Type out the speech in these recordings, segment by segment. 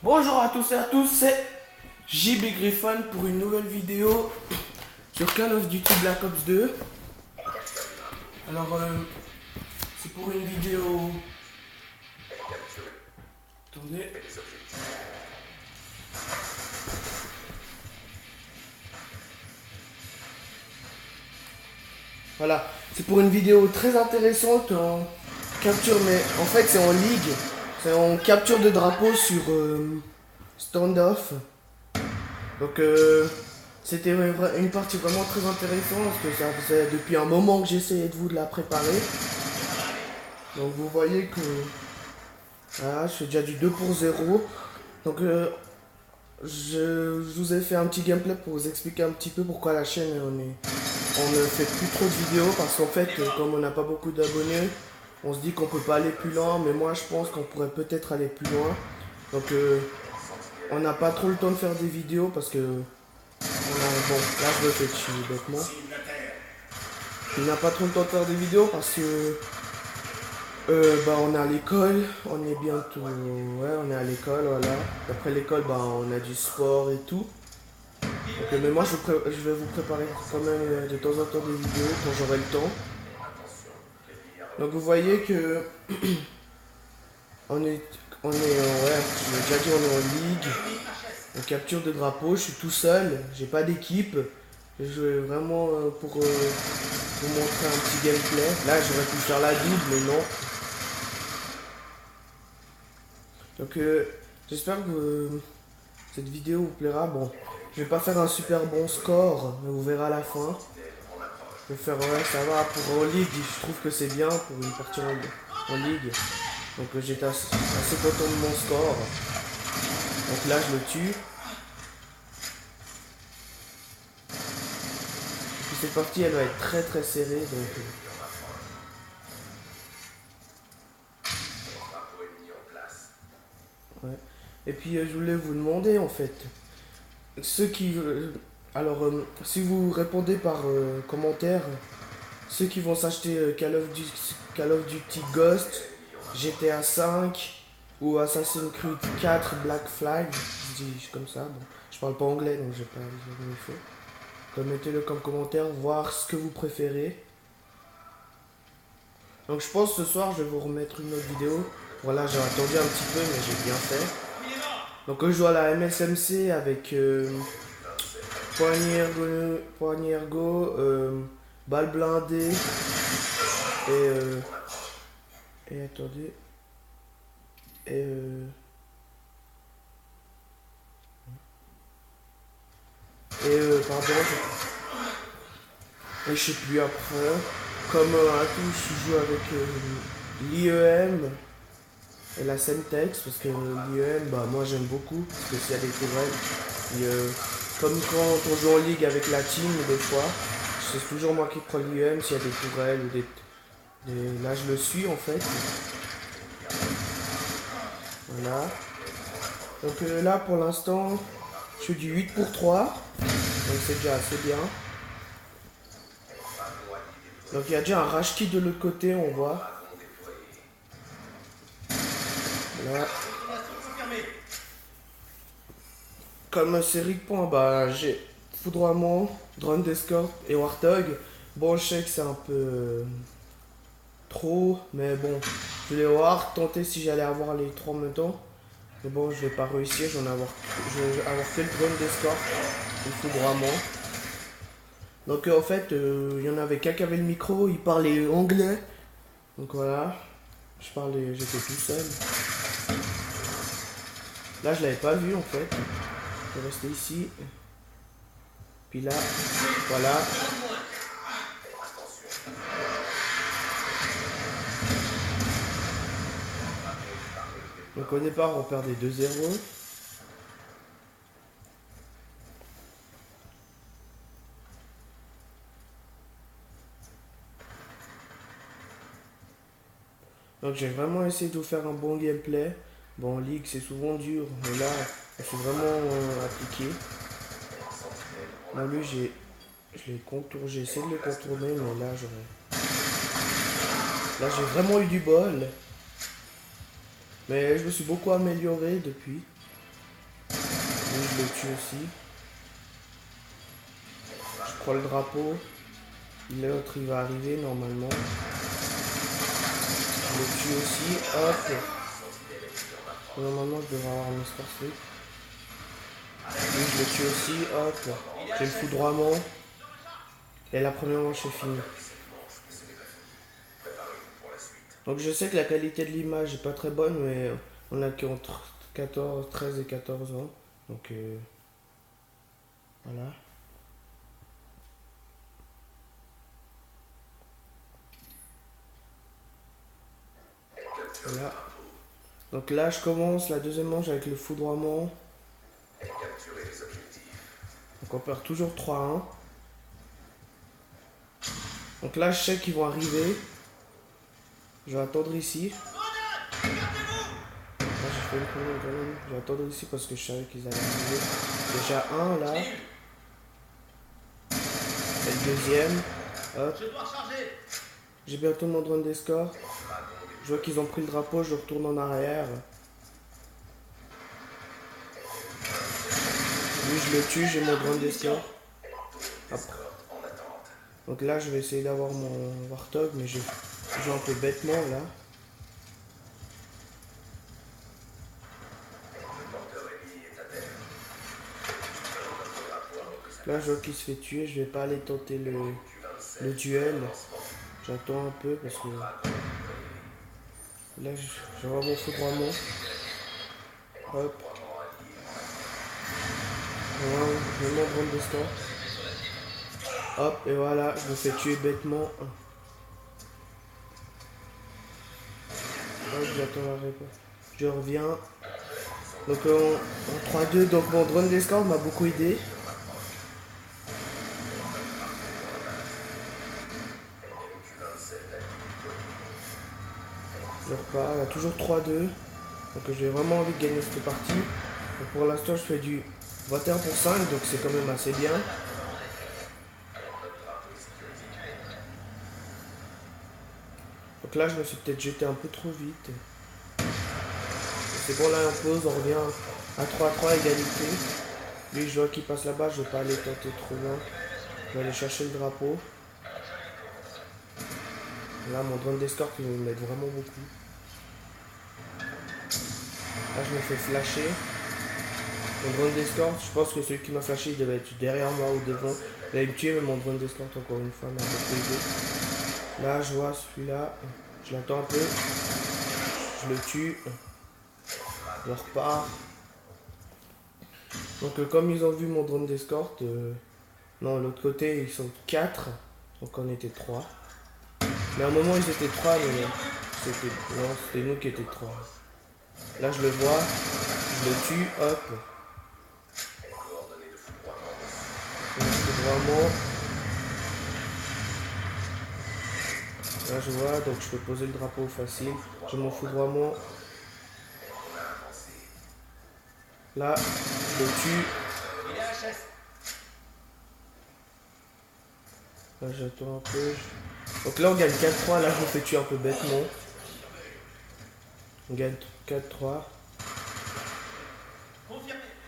Bonjour à tous et à tous, c'est JB Griffon pour une nouvelle vidéo sur Call of Duty Black Ops 2. Alors, c'est pour une vidéo... Attendez. Voilà, c'est pour une vidéo très intéressante en capture, mais en fait c'est en ligue. C'est en capture de drapeau sur standoff. Donc c'était une partie vraiment très intéressante parce que ça faisait depuis un moment que j'essayais de la préparer. Donc vous voyez que voilà, je fais déjà du 2 pour 0. Donc je vous ai fait un petit gameplay pour vous expliquer un petit peu pourquoi la chaîne on ne fait plus trop de vidéos parce qu'en fait comme on n'a pas beaucoup d'abonnés, on se dit qu'on peut pas aller plus loin, mais moi je pense qu'on pourrait peut-être aller plus loin. Donc on n'a pas trop le temps de faire des vidéos parce que bon, là je le fais dessus bêtement. On n'a pas trop le temps de faire des vidéos parce que on est à l'école, on est bientôt, ouais on est à l'école, voilà. Après l'école on a du sport et tout. Donc, mais moi je vais vous préparer quand même de temps en temps des vidéos quand j'aurai le temps. Donc vous voyez que on est, ouais, je l'ai déjà dit, on est en ligue, on capture de drapeaux, je suis tout seul, j'ai pas d'équipe. Je vais vraiment pour vous montrer un petit gameplay. Là j'aurais pu faire la double mais non. Donc j'espère que cette vidéo vous plaira. Bon, je vais pas faire un super bon score, mais vous verrez à la fin. Je vais faire, ouais, ça va, pour en ligue, je trouve que c'est bien pour une partie en ligue. Donc j'étais assez content de mon score. Donc là je le tue. Et puis cette partie elle va être très très serrée. Donc, ouais. Et puis je voulais vous demander en fait, ceux qui... alors si vous répondez par commentaire, ceux qui vont s'acheter Call of Duty Ghost, GTA 5 ou Assassin's Creed 4 Black Flag, je dis comme ça, bon, je parle pas anglais donc j'ai pas le faut. Donc mettez-le comme commentaire, voir ce que vous préférez. Donc je pense ce soir je vais vous remettre une autre vidéo. Voilà, j'ai attendu un petit peu mais j'ai bien fait. Donc je joue à la MSMC avec poignée ergo, balle blindée et attendez. Pardon, je sais plus après. Comme à tous, je joue avec l'IEM et la Semtex parce que l'IEM, moi j'aime beaucoup parce que s'il y a des tourelles. Et, comme quand on joue en ligue avec la team, des fois, c'est toujours moi qui prends l'IEM s'il y a des tourelles ou là je le suis en fait. Voilà. Donc là pour l'instant, je fais du 8 pour 3. Donc c'est déjà assez bien. Donc il y a déjà un rage kit de l'autre côté, on voit. Là. Comme série de points, j'ai foudroiement, drone d'escorte et warthog. Bon, je sais que c'est un peu trop, mais bon, je voulais voir, tenter si j'allais avoir les trois en même temps. Mais bon, je vais pas réussir, je vais avoir fait le drone d'escorte et le foudroiement. Donc en fait, il y en avait qu'un qui avait le micro, il parlait anglais. Donc voilà, j'étais tout seul. Là, je l'avais pas vu en fait. Je vais rester ici. Puis là, voilà. Donc au départ, on perdait 2-0. Donc j'ai vraiment essayé de vous faire un bon gameplay. Bon, en ligue, c'est souvent dur, mais là, je suis vraiment appliqué. Là, lui, j'ai essayé de le contourner, mais là, j'ai vraiment eu du bol. Mais je me suis beaucoup amélioré depuis. Lui, je le tue aussi. Je prends le drapeau. L'autre, il va arriver normalement. Je le tue aussi. Hop. Normalement, je devrais avoir un espoir free. Lui, je le tue aussi. Hop. J'ai le foudroiement. Et la première manche est finie. Donc je sais que la qualité de l'image est pas très bonne, mais on a qu'entre 13 et 14 ans. Donc voilà. Voilà. Donc là je commence la deuxième manche avec le foudroiement. Donc on perd toujours 3-1. Donc là je sais qu'ils vont arriver. Je vais attendre ici. Là, je vais attendre ici parce que je savais qu'ils allaient arriver. Déjà un là. Et le deuxième. Hop. J'ai bientôt mon drone d'escorte. Je vois qu'ils ont pris le drapeau, je retourne en arrière. Lui je le tue, j'ai mon drone d'escorte. Donc là je vais essayer d'avoir mon Warthog, mais je joue un peu bêtement là. Là je vois qu'il se fait tuer, je vais pas aller tenter le duel. J'attends un peu parce que là je vais avoir mon foudroiement. Hop. Voilà, je vais mon drone d'escorte. Hop, et voilà, je me fais tuer bêtement. Hop, j'attends la réponse. Je reviens. Donc en 3-2, donc mon drone d'escorte m'a beaucoup aidé. Je repars, il y a toujours 3-2. Donc j'ai vraiment envie de gagner cette partie. Donc pour l'instant je fais du 21 pour 5, donc c'est quand même assez bien. Donc là je me suis peut-être jeté un peu trop vite. C'est bon, là on pause, on revient à 3-3 égalité. Lui je vois qu'il passe là-bas, je vais pas aller tenter trop loin. Je vais aller chercher le drapeau. Là mon drone d'escorte il m'aide vraiment beaucoup. Là je me fais flasher. Mon drone d'escorte, je pense que celui qui m'a flashé il devait être derrière moi ou devant. Il allait me tuer, mais mon drone d'escorte encore une fois m'a beaucoup aidé. Là je vois celui-là, je l'attends un peu. Je le tue. Je repars. Donc comme ils ont vu mon drone d'escorte, non, l'autre côté ils sont 4, donc on était 3. Mais à un moment ils étaient 3, mais c'était nous qui étions 3. Là je le vois, je le tue, hop. Vraiment. Là je vois, donc je peux poser le drapeau facile. Je m'en fous vraiment. Là, je le tue. Là j'attends un peu. Donc là on gagne 4-3, là je me fais tuer un peu bêtement. On gagne 4-3.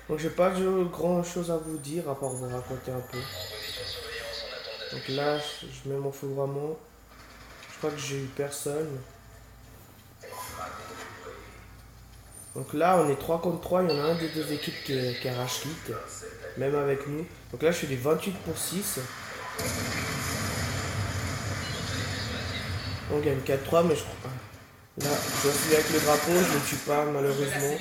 Donc j'ai pas grand chose à vous dire à part vous raconter un peu. Donc là je mets mon foudroiement. Je crois que j'ai eu personne. Donc là on est 3 contre 3, il y en a un des deux équipes qui arrache quitte. Même avec nous. Donc là je fais du 28 pour 6. On gagne 4-3, mais je crois. Là, je suis avec le drapeau, je ne tue pas malheureusement.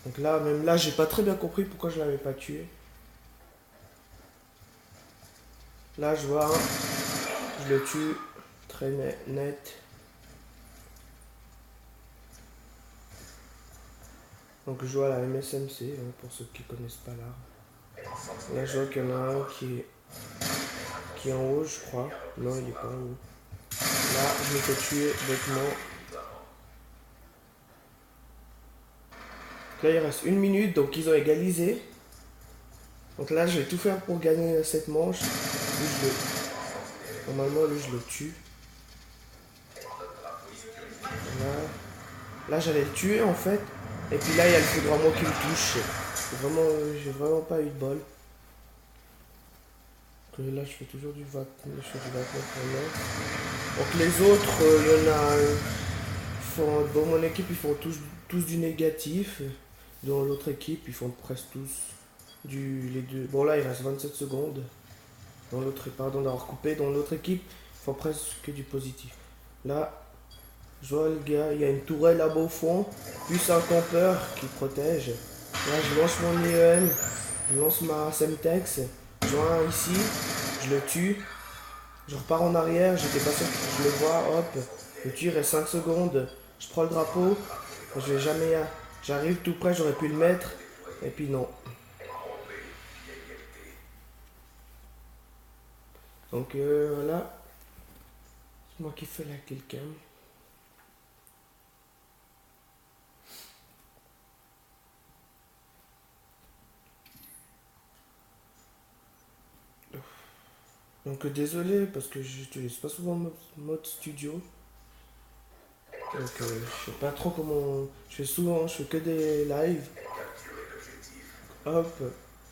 Donc là, même là, j'ai pas très bien compris pourquoi je l'avais pas tué. Là, je vois un. Je le tue. Très net. Donc je joue à la MSMC, hein, pour ceux qui connaissent pas l'art. Là, je vois qu'il y en a un qui est en haut, je crois. Non, il est pas en haut. Là, je me fais tuer bêtement. Là, il reste 1 minute, donc ils ont égalisé. Donc là, je vais tout faire pour gagner cette manche. Normalement, lui, je le tue. Là, j'allais le tuer, en fait. Et puis là, il y a le foudroiement qui me touche. Vraiment, j'ai vraiment pas eu de bol. Là, je fais toujours du 20, je fais du 29. Donc les autres, il y en a, dans mon équipe, ils font tous du négatif. Dans l'autre équipe, ils font presque tous les deux. Bon là, il reste 27 secondes. Dans l'autre, pardon d'avoir coupé. Dans l'autre équipe, ils font presque du positif. Là, je vois le gars, il y a une tourelle là-bas au fond, plus un campeur qui protège. Là, je lance mon IEM, je lance ma Semtex, je vois un ici, je le tue, je repars en arrière, j'étais pas sûr que je le vois, hop, je le tue, il reste 5 secondes, je prends le drapeau, je vais jamais, j'arrive tout près, j'aurais pu le mettre, et puis non. Donc voilà, c'est moi qui fais la killcam. Donc désolé parce que j'utilise pas souvent le mode studio. Donc je sais pas trop comment. Je fais que des lives. Hop,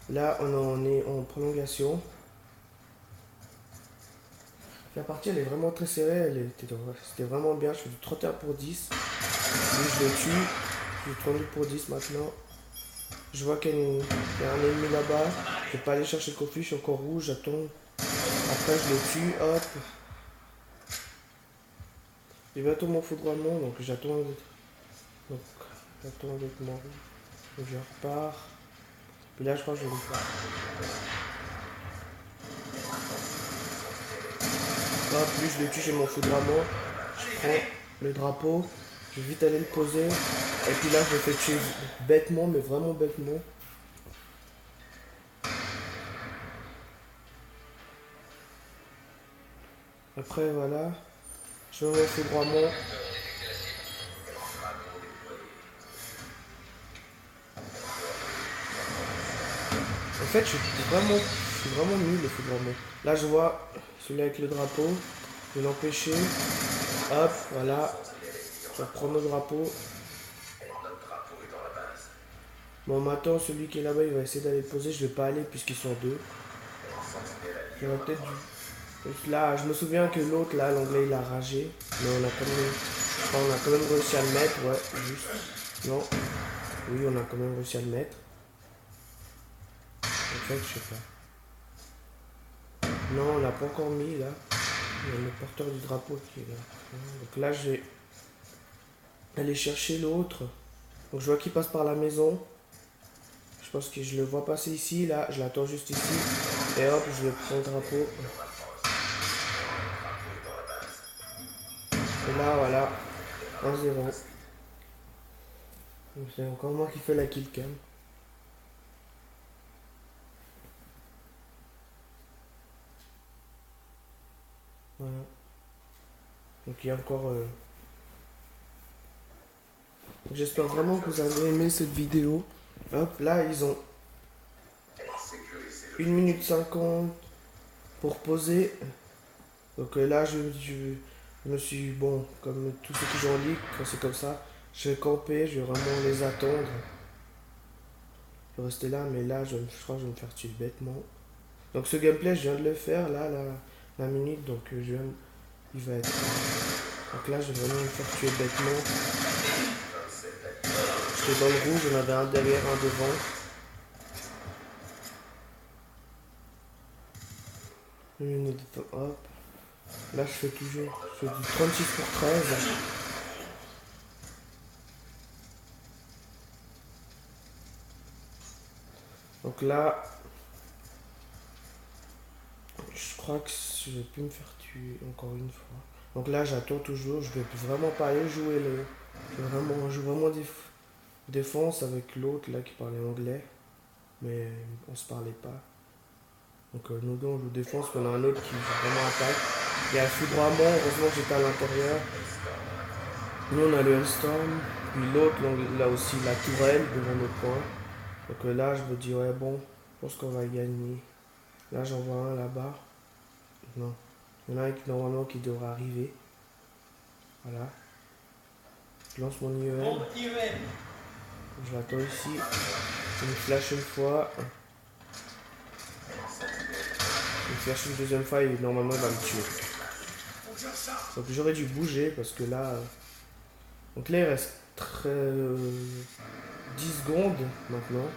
là on est en prolongation. La partie elle est vraiment très serrée, c'était vraiment bien. Je fais du 31 pour 10. Lui je le tue. Je fais 32 pour 10 maintenant. Je vois qu'il y a un ennemi là-bas. Je vais pas aller chercher le coffee, je suis encore rouge, j'attends. Après je le tue, hop. J'ai bientôt mon foudroiement, donc j'attends. Donc j'attends avec mon rouge. Donc je repars. Puis là je crois que je vais le faire. Hop, plus je le tue, j'ai mon foudroiement. Je prends le drapeau. Je vais vite aller le poser. Et puis là je le fais tuer bêtement, mais vraiment bêtement. Après voilà. Je mets mon foudroiement. En fait je suis vraiment nul le foudroiement. Là je vois celui avec le drapeau. Je vais l'empêcher. Hop, voilà. Je reprends le drapeau. Bon maintenant celui qui est là-bas il va essayer d'aller le poser. Je vais pas aller puisqu'ils sont deux. J'aurais peut-être dû. Là je me souviens que l'autre là, l'anglais il a ragé. Mais on a quand même réussi à le mettre. Ouais, juste. Non. Oui on a quand même réussi à le mettre. En fait je sais pas. Non on l'a pas encore mis là. Il y a le porteur du drapeau qui est là. Donc là je vais aller chercher l'autre. Donc je vois qu'il passe par la maison. Je pense que je le vois passer ici, là, je l'attends juste ici. Et hop, je le prends le drapeau. Et là, voilà, 1-0. Donc c'est encore moi qui fais la kill cam. Voilà. Donc il y a encore... J'espère vraiment que vous avez aimé cette vidéo. Hop, là, ils ont 1 minute 50 pour poser. Donc là, je me suis... Bon, comme tous ceux qui jouent en ligue, quand c'est comme ça, je vais camper, je vais vraiment les attendre. Je vais rester là, mais là, je crois que je vais me faire tuer bêtement. Donc ce gameplay, je viens de le faire, là, la minute, donc il va être... Donc là, je vais vraiment me faire tuer bêtement. J'étais dans le rouge, j'en avais un derrière, un devant. Hop. Là, je fais du 36 pour 13. Donc là, je crois que je vais plus me faire tuer encore une fois. Donc là, j'attends toujours, je vais vraiment pas aller jouer je vais vraiment défense avec l'autre là qui parlait anglais. Mais on se parlait pas. Donc nous deux on joue défense, mais on a un autre qui joue vraiment attaque. Il y a un foudroiement, heureusement que j'étais à l'intérieur. Nous on a le Hellstorm, puis l'autre il a aussi la tourelle devant notre point. Donc là je me dis ouais bon, je pense qu'on va gagner. Là j'en vois un là-bas. Non. Il y en a un qui normalement qui devrait arriver. Voilà. Je lance mon IEM. Je l'attends ici. Il me flash une fois. Il me flash une deuxième fois et normalement il va me tuer. Donc j'aurais dû bouger parce que là... Donc là il reste 10 secondes maintenant.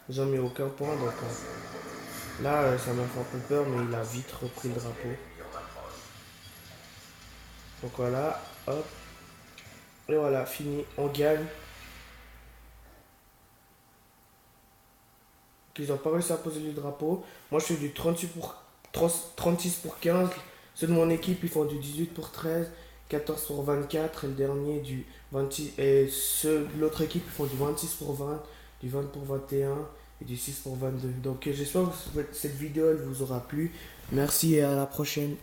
J'en ai aucun point donc... Là ça m'a fait un peu peur mais il a vite repris le drapeau. Donc voilà, hop. Et voilà, fini, on gagne. Ils n'ont pas réussi à poser le drapeau. Moi je fais du 36 pour 15. Ceux de mon équipe ils font du 18 pour 13, 14 pour 24 et le dernier du 26. Et ceux de l'autre équipe ils font du 26 pour 20, du 20 pour 21 et du 6 pour 22. Donc j'espère que cette vidéo elle vous aura plu. Merci et à la prochaine.